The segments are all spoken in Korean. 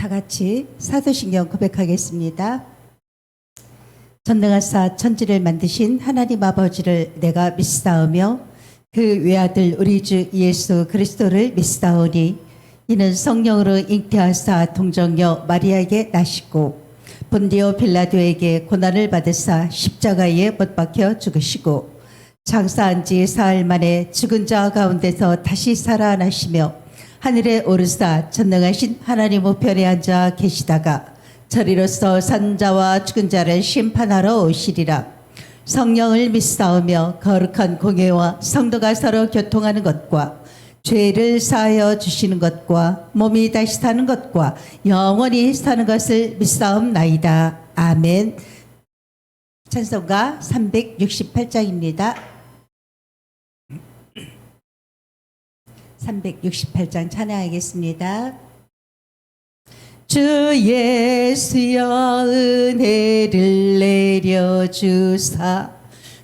다 같이 사도신경 고백하겠습니다. 전능하사 천지를 만드신 하나님 아버지를 내가 믿사오며 그 외아들 우리 주 예수 그리스도를 믿사오니 이는 성령으로 잉태하사 동정녀 마리아에게 나시고 본디오 빌라도에게 고난을 받으사 십자가에 못 박혀 죽으시고 장사한 지 사흘 만에 죽은 자 가운데서 다시 살아나시며 하늘에 오르사 전능하신 하나님 우편에 앉아 계시다가 저리로서 산 자와 죽은 자를 심판하러 오시리라. 성령을 믿사오며 거룩한 공예와 성도가 서로 교통하는 것과 죄를 사하여 주시는 것과 몸이 다시 사는 것과 영원히 사는 것을 믿사옵나이다. 아멘. 찬송가 368장입니다. 368장 찬양하겠습니다. 주 예수여 은혜를 내려주사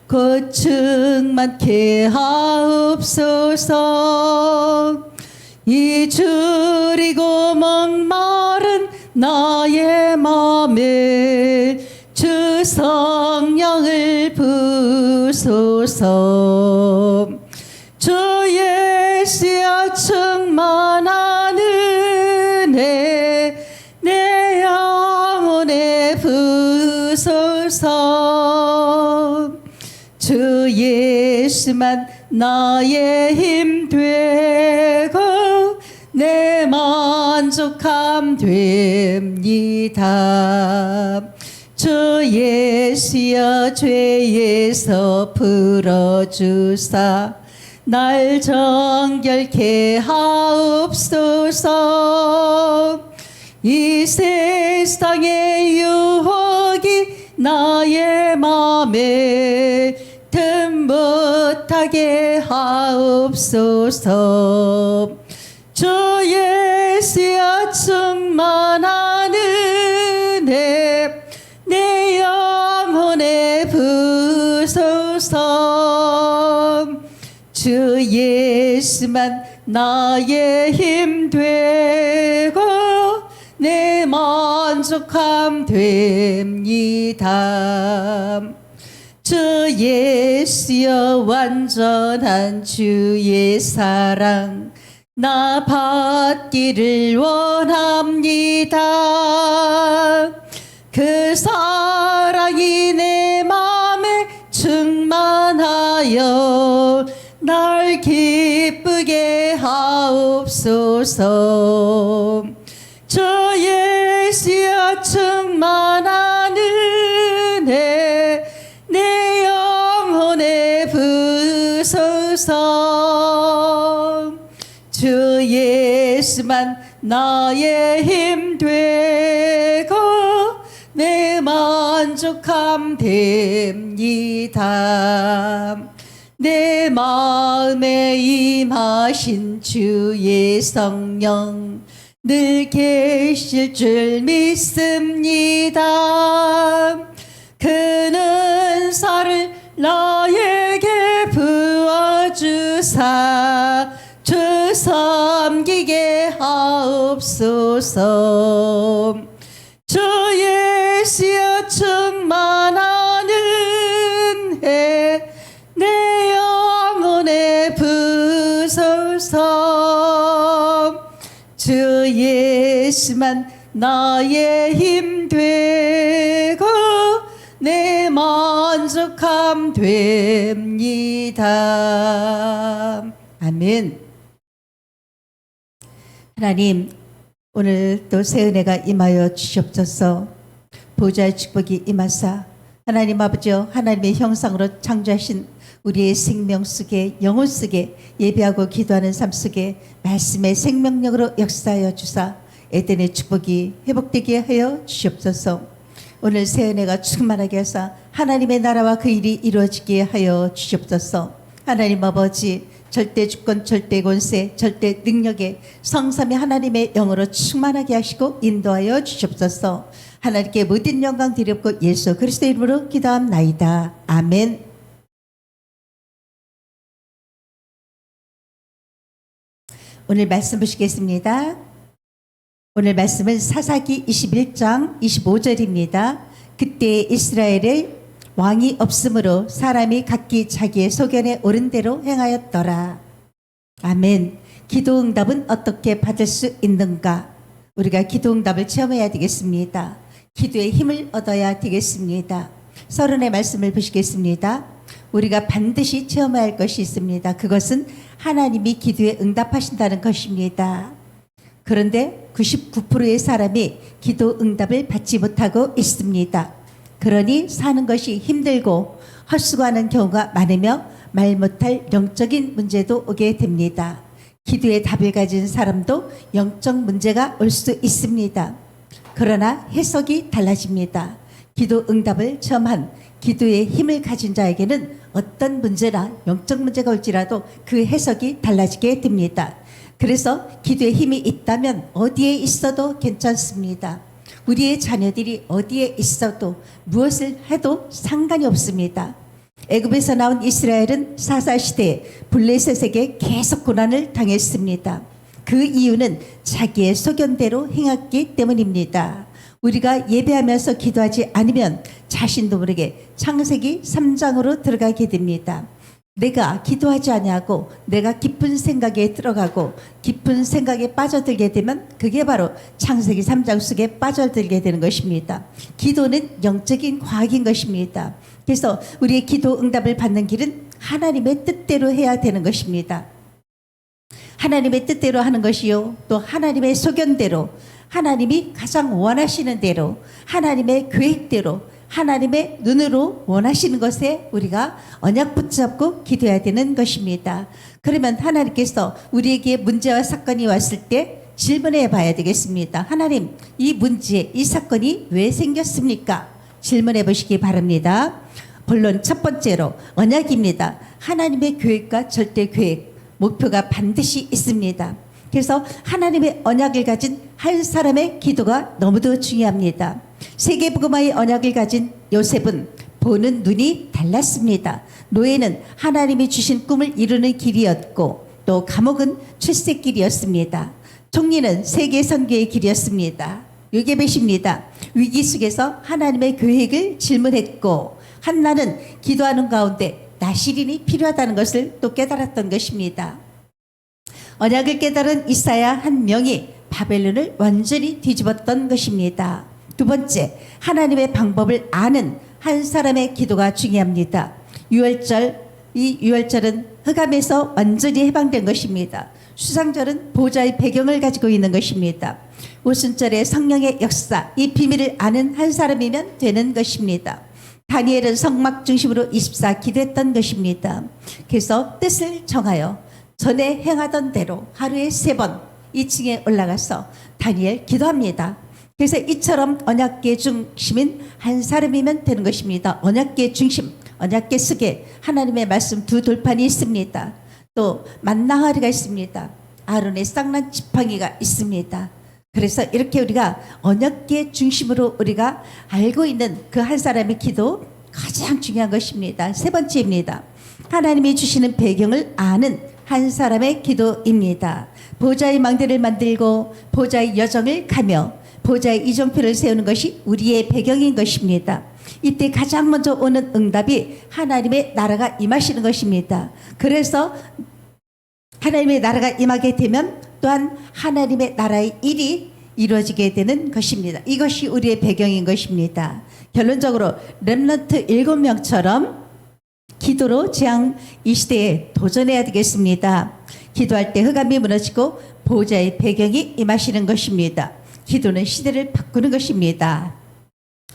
고충 많게 하옵소서. 이 줄이고 목마른 나의 맘에 주 성령을 부소서. 주 예수여 충만한 은혜 내 영혼에 부소서. 주 예수만 나의 힘 되고 내 만족함 됩니다. 주 예수여 죄에서 풀어주사 날 정결케 하옵소서. 이 세상의 유혹이 나의 맘에 틈 못하게 하옵소서. 주 예수여 충만한 은혜 내 영혼에 부소서. 주 예수만 나의 힘 되고 내 만족함 됩니다. 주 예수여 완전한 주의 사랑 나 받기를 원합니다. 그 사랑이 내 맘에 충만하여 날 기쁘게 하옵소서. 주 예수여 충만한 은혜 내 영혼에 부소서. 주 예수만 나의 힘 되고 내 만족함 됩니다. 내 마음에 임하신 주의 성령 늘 계실 줄 믿습니다. 그 은사를 나에게 부어주사 주 섬기게 하옵소서. 주 예수여 충만한 은혜 내 영혼에 부소서. 주 예수만 나의 힘 되고 내 만족함 됩니다. 아멘. 하나님, 오늘 또 새 은혜가 임하여 주시옵소서. 보좌의 축복이 임하사 하나님 아버지여 하나님의 형상으로 창조하신 우리의 생명 속에 영혼 속에 예배하고 기도하는 삶 속에 말씀의 생명력으로 역사하여 주사 에덴의 축복이 회복되게 하여 주시옵소서. 오늘 새 은혜가 충만하게 하사 하나님의 나라와 그 일이 이루어지게 하여 주시옵소서. 하나님 아버지 절대 주권, 절대 권세, 절대 능력에 성삼위 하나님의 영으로 충만하게 하시고 인도하여 주시옵소서. 하나님께 모든 영광 드렸고 예수 그리스도 이름으로 기도합나이다. 아멘. 오늘 말씀 보시겠습니다. 오늘 말씀은 사사기 21장 25절입니다. 그때 이스라엘에 왕이 없으므로 사람이 각기 자기의 소견에 옳은 대로 행하였더라. 아멘. 기도 응답은 어떻게 받을 수 있는가? 우리가 기도 응답을 체험해야 되겠습니다. 기도의 힘을 얻어야 되겠습니다. 서론의 말씀을 보시겠습니다. 우리가 반드시 체험해야 할 것이 있습니다. 그것은 하나님이 기도에 응답하신다는 것입니다. 그런데 99%의 사람이 기도 응답을 받지 못하고 있습니다. 그러니 사는 것이 힘들고 헛수고하는 경우가 많으며 말 못할 영적인 문제도 오게 됩니다. 기도의 답을 가진 사람도 영적 문제가 올 수 있습니다. 그러나 해석이 달라집니다. 기도 응답을 체험한 기도의 힘을 가진 자에게는 어떤 문제나 영적 문제가 올지라도 그 해석이 달라지게 됩니다. 그래서 기도의 힘이 있다면 어디에 있어도 괜찮습니다. 우리의 자녀들이 어디에 있어도 무엇을 해도 상관이 없습니다. 애굽에서 나온 이스라엘은 사사시대에 블레셋에게 계속 고난을 당했습니다. 그 이유는 자기의 소견대로 행했기 때문입니다. 우리가 예배하면서 기도하지 않으면 자신도 모르게 창세기 3장으로 들어가게 됩니다. 내가 기도하지 아니하고 내가 깊은 생각에 들어가고 깊은 생각에 빠져들게 되면 그게 바로 창세기 3장 속에 빠져들게 되는 것입니다. 기도는 영적인 과학인 것입니다. 그래서 우리의 기도 응답을 받는 길은 하나님의 뜻대로 해야 되는 것입니다. 하나님의 뜻대로 하는 것이요, 또 하나님의 소견대로, 하나님이 가장 원하시는 대로, 하나님의 계획대로, 하나님의 눈으로 원하시는 것에 우리가 언약 붙잡고 기도해야 되는 것입니다. 그러면 하나님께서 우리에게 문제와 사건이 왔을 때 질문해 봐야 되겠습니다. 하나님, 이 문제, 이 사건이 왜 생겼습니까? 질문해 보시기 바랍니다. 본론 첫 번째로 언약입니다. 하나님의 계획과 절대 계획, 목표가 반드시 있습니다. 그래서 하나님의 언약을 가진 한 사람의 기도가 너무도 중요합니다. 세계복음화의 언약을 가진 요셉은 보는 눈이 달랐습니다. 노예는 하나님이 주신 꿈을 이루는 길이었고 또 감옥은 출세길이었습니다. 총리는 세계 선교의 길이었습니다. 요게벳입니다. 위기 속에서 하나님의 계획을 질문했고 한나는 기도하는 가운데 나실인이 필요하다는 것을 또 깨달았던 것입니다. 언약을 깨달은 이사야 한 명이 바벨론을 완전히 뒤집었던 것입니다. 두 번째, 하나님의 방법을 아는 한 사람의 기도가 중요합니다. 이 유월절은 흑암에서 완전히 해방된 것입니다. 수상절은 보좌의 배경을 가지고 있는 것입니다. 오순절의 성령의 역사, 이 비밀을 아는 한 사람이면 되는 것입니다. 다니엘은 성막 중심으로 24 기도했던 것입니다. 그래서 뜻을 정하여 전에 행하던 대로 하루에 3번 2층에 올라가서 다니엘 기도합니다. 그래서 이처럼 언약계 중심인 한 사람이면 되는 것입니다. 언약계 중심, 언약계 속에 하나님의 말씀 2 돌판이 있습니다. 또 만나하리가 있습니다. 아론의 쌍난 지팡이가 있습니다. 그래서 이렇게 우리가 언약계 중심으로 우리가 알고 있는 그 한 사람의 기도 가장 중요한 것입니다. 세 번째입니다. 하나님이 주시는 배경을 아는 한 사람의 기도입니다. 보좌의 망대를 만들고 보좌의 여정을 가며 보좌의 이정표를 세우는 것이 우리의 배경인 것입니다. 이때 가장 먼저 오는 응답이 하나님의 나라가 임하시는 것입니다. 그래서 하나님의 나라가 임하게 되면 또한 하나님의 나라의 일이 이루어지게 되는 것입니다. 이것이 우리의 배경인 것입니다. 결론적으로 렘넌트 7명처럼 기도로 재앙 이 시대에 도전해야 되겠습니다. 기도할 때 흑암이 무너지고 보좌의 배경이 임하시는 것입니다. 기도는 시대를 바꾸는 것입니다.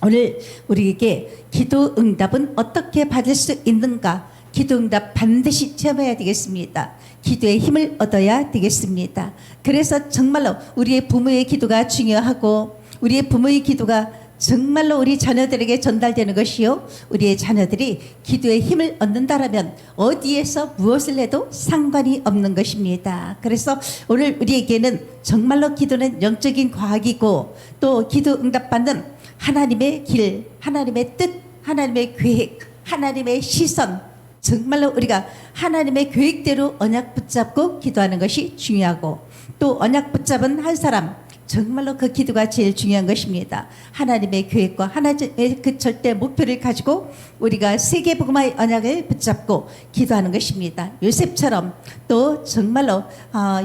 오늘 우리에게 기도 응답은 어떻게 받을 수 있는가? 기도 응답 반드시 체험해야 되겠습니다. 기도의 힘을 얻어야 되겠습니다. 그래서 정말로 우리의 부모의 기도가 중요하고 우리의 부모의 기도가 정말로 우리 자녀들에게 전달되는 것이요, 우리의 자녀들이 기도의 힘을 얻는다라면 어디에서 무엇을 해도 상관이 없는 것입니다. 그래서 오늘 우리에게는 정말로 기도는 영적인 과학이고 또 기도 응답받는 하나님의 길, 하나님의 뜻, 하나님의 계획, 하나님의 시선, 정말로 우리가 하나님의 계획대로 언약 붙잡고 기도하는 것이 중요하고 또 언약 붙잡은 한 사람, 정말로 그 기도가 제일 중요한 것입니다. 하나님의 계획과 하나님의 그 절대 목표를 가지고 우리가 세계복음화의 언약을 붙잡고 기도하는 것입니다. 요셉처럼 또 정말로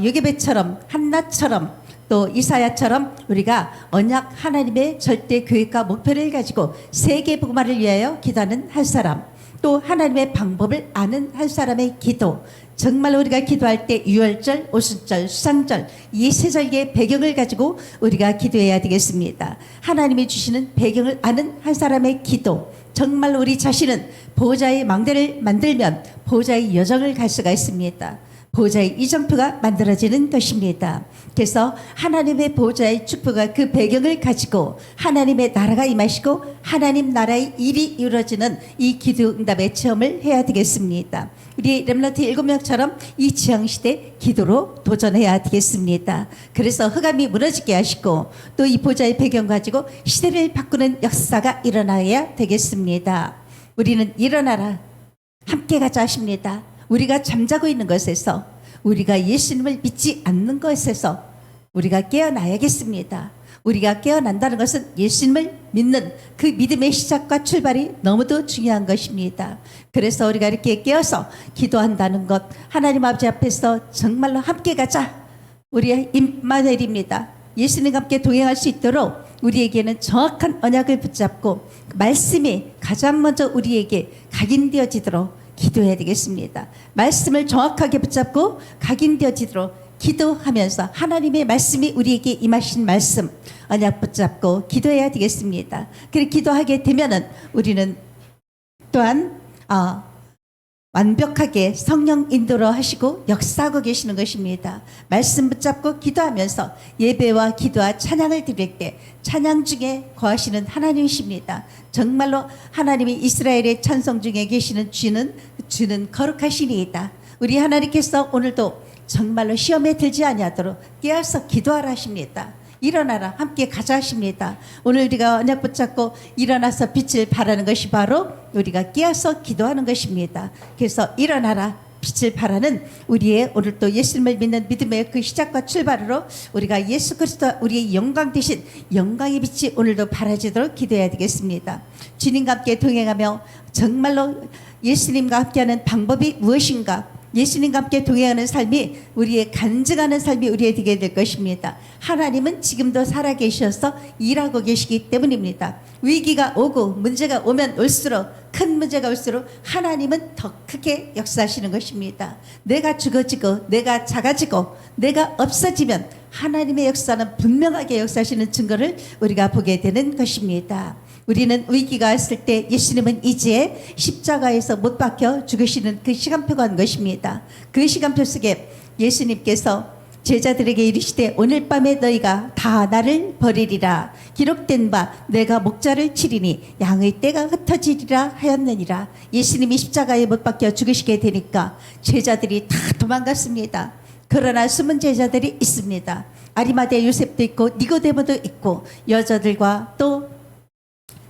요게벳처럼 한나처럼 또 이사야처럼 우리가 언약 하나님의 절대 계획과 목표를 가지고 세계복음화를 위하여 기도하는 한 사람, 또 하나님의 방법을 아는 한 사람의 기도. 정말 우리가 기도할 때 유월절, 오순절, 수상절 이 세절기의 배경을 가지고 우리가 기도해야 되겠습니다. 하나님이 주시는 배경을 아는 한 사람의 기도. 정말 우리 자신은 보호자의 망대를 만들면 보호자의 여정을 갈 수가 있습니다. 보호자의 이정표가 만들어지는 것입니다. 그래서 하나님의 보호자의 축복과 그 배경을 가지고 하나님의 나라가 임하시고 하나님 나라의 일이 이루어지는 이 기도 응답의 체험을 해야 되겠습니다. 우리 렘넌트 7명처럼 이 지향시대 기도로 도전해야 되겠습니다. 그래서 흑암이 무너지게 하시고 또 이 보호자의 배경 가지고 시대를 바꾸는 역사가 일어나야 되겠습니다. 우리는 일어나라 함께 가자 하십니다. 우리가 잠자고 있는 것에서, 우리가 예수님을 믿지 않는 것에서 우리가 깨어나야겠습니다. 우리가 깨어난다는 것은 예수님을 믿는 그 믿음의 시작과 출발이 너무도 중요한 것입니다. 그래서 우리가 이렇게 깨어서 기도한다는 것, 하나님 아버지 앞에서 정말로 함께 가자. 우리의 임마누엘입니다. 예수님과 함께 동행할 수 있도록 우리에게는 정확한 언약을 붙잡고 말씀이 가장 먼저 우리에게 각인되어지도록 기도해야 되겠습니다. 말씀을 정확하게 붙잡고 각인되어지도록 기도하면서 하나님의 말씀이 우리에게 임하신 말씀 언약 붙잡고 기도해야 되겠습니다. 그렇게 기도하게 되면은 우리는 또한 완벽하게 성령 인도로 하시고 역사하고 계시는 것입니다. 말씀 붙잡고 기도하면서 예배와 기도와 찬양을 드릴 때 찬양 중에 거하시는 하나님이십니다. 정말로 하나님이 이스라엘의 찬송 중에 계시는 주는 거룩하시니이다. 우리 하나님께서 오늘도 정말로 시험에 들지 아니하도록 깨어서 기도하라 하십니다. 일어나라 함께 가자 하십니다. 오늘 우리가 언약 붙잡고 일어나서 빛을 발하는 것이 바로 우리가 깨어서 기도하는 것입니다. 그래서 일어나라 빛을 발하는 우리의 오늘 또 예수님을 믿는 믿음의 그 시작과 출발으로 우리가 예수 그리스도 우리의 영광 되신 영광의 빛이 오늘도 발하지도록 기도해야 되겠습니다. 주님과 함께 동행하며 정말로 예수님과 함께하는 방법이 무엇인가, 예수님과 함께 동행하는 삶이 우리의 간증하는 삶이 우리에 되게 될 것입니다. 하나님은 지금도 살아계셔서 일하고 계시기 때문입니다. 위기가 오고 문제가 오면 올수록, 큰 문제가 올수록 하나님은 더 크게 역사하시는 것입니다. 내가 죽어지고 내가 작아지고 내가 없어지면 하나님의 역사는 분명하게 역사하시는 증거를 우리가 보게 되는 것입니다. 우리는 위기가 왔을 때 예수님은 이제 십자가에서 못 박혀 죽으시는 그 시간표가 온 것입니다. 그 시간표 속에 예수님께서 제자들에게 이르시되 오늘 밤에 너희가 다 나를 버리리라. 기록된 바 내가 목자를 치리니 양의 떼가 흩어지리라 하였느니라. 예수님이 십자가에 못 박혀 죽으시게 되니까 제자들이 다 도망갔습니다. 그러나 숨은 제자들이 있습니다. 아리마대 요셉도 있고 니고데모도 있고 여자들과 또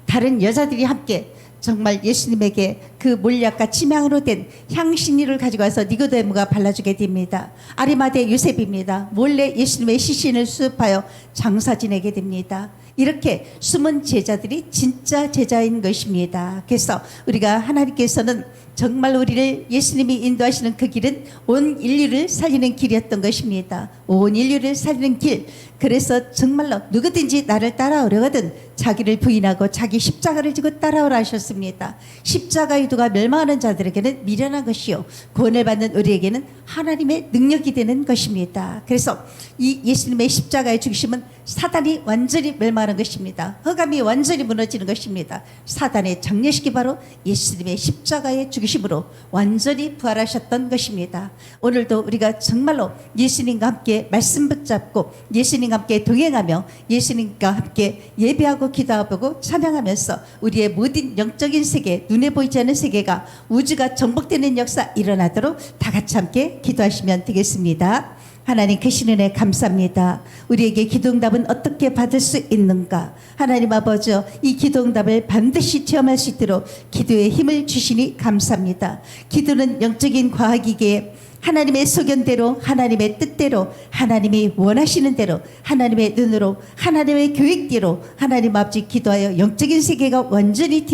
다른 여자들이 함께 정말 예수님에게 그 몰약과 치명으로 된 향신료를 가지고 와서 니고데모가 발라주게 됩니다. 아리마대 요셉입니다. 몰래 예수님의 시신을 수습하여 장사 지내게 됩니다. 이렇게 숨은 제자들이 진짜 제자인 것입니다. 그래서 우리가 하나님께서는 정말 우리를 예수님이 인도하시는 그 길은 온 인류를 살리는 길이었던 것입니다. 온 인류를 살리는 길. 그래서 정말로 누구든지 나를 따라오려거든 자기를 부인하고 자기 십자가를 지고 따라오라 하셨습니다. 십자가의 도가 멸망하는 자들에게는 미련한 것이요 구원을 받는 우리에게는 하나님의 능력이 되는 것입니다. 그래서 이 예수님의 십자가의 죽으심은 사단이 완전히 멸망하는 것입니다. 흑암이 완전히 무너지는 것입니다. 사단의 장례식이 바로 예수님의 십자가의 죽으심으로 완전히 부활하셨던 것입니다. 오늘도 우리가 정말로 예수님과 함께 말씀 붙잡고 예수님과 함께 동행하며 예수님과 함께 예배하고 기도하고 찬양하면서 우리의 모든 영적인 세계, 눈에 보이지 않는 세계가 우주가 정복되는 역사 일어나도록 다 같이 함께 기도하시면 되겠습니다. 하나님 크신 은혜 감사합니다. 우리에게 기도응답은 어떻게 받을 수 있는가? 하나님 아버지, 이 기도응답을 반드시 체험할 수 있도록 기도의 힘을 주시니 감사합니다. 기도는 영적인 과학이기에 하나님의 소견대로, 하나님의 뜻대로, 하나님이 원하시는 대로, 하나님의 눈으로, 하나님의 계획대로 하나님 아버지 기도하여 영적인 세계가 완전히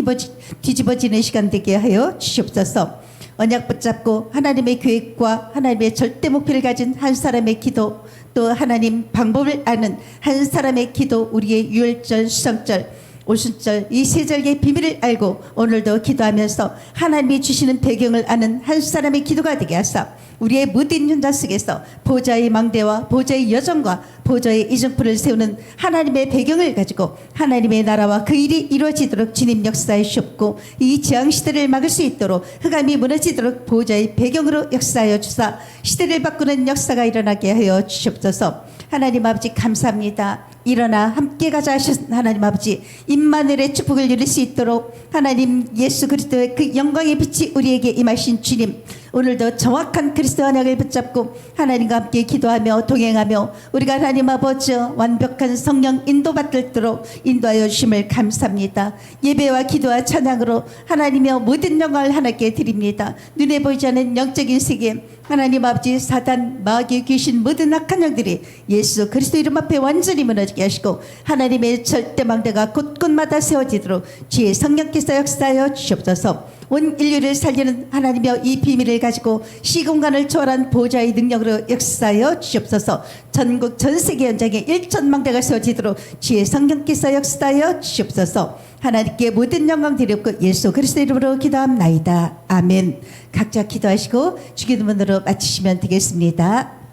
뒤집어지는 시간 되게 하여 주시옵소서. 언약 붙잡고 하나님의 계획과 하나님의 절대 목표를 가진 한 사람의 기도, 또 하나님 방법을 아는 한 사람의 기도, 우리의 유월절, 수성절, 오순절 이 세 절기의 비밀을 알고 오늘도 기도하면서 하나님이 주시는 배경을 아는 한 사람의 기도가 되게 하사 우리의 모든 현장 속에서 보좌의 망대와 보좌의 여정과 보좌의 이정표를 세우는 하나님의 배경을 가지고 하나님의 나라와 그 일이 이루어지도록 주님 역사해 주옵고, 이 재앙시대를 막을 수 있도록 흑암이 무너지도록 보좌의 배경으로 역사하여 주사 시대를 바꾸는 역사가 일어나게 하여 주시옵소서. 하나님 아버지 감사합니다. 일어나 함께 가자 하신 하나님 아버지, 임마누엘의 축복을 누릴 수 있도록 하나님 예수 그리스도의 그 영광의 빛이 우리에게 임하신 주님, 오늘도 정확한 그리스도 언약을 붙잡고 하나님과 함께 기도하며 동행하며 우리가 하나님 아버지 완벽한 성령 인도받도록 인도하여 주심을 감사합니다. 예배와 기도와 찬양으로 하나님의 모든 영광을 하나님께 드립니다. 눈에 보이지 않는 영적인 세계, 하나님 아버지 사단, 마귀, 귀신 모든 악한 영들이 예수 그리스도 이름 앞에 완전히 무너지게 하시고 하나님의 절대망대가 곳곳마다 세워지도록 주의 성령께서 역사하여 주시옵소서. 온 인류를 살리는 하나님의 이 비밀을 가지고 시공간을 초월한 보좌의 능력으로 역사하여 주시옵소서. 전국 전 세계 현장에 1천망대가 세워지도록 주의 성령께서 역사하여 주시옵소서. 하나님께 모든 영광 드리옵고 예수 그리스도 이름으로 기도합나이다. 아멘. 각자 기도하시고 주기도문으로 마치시면 되겠습니다.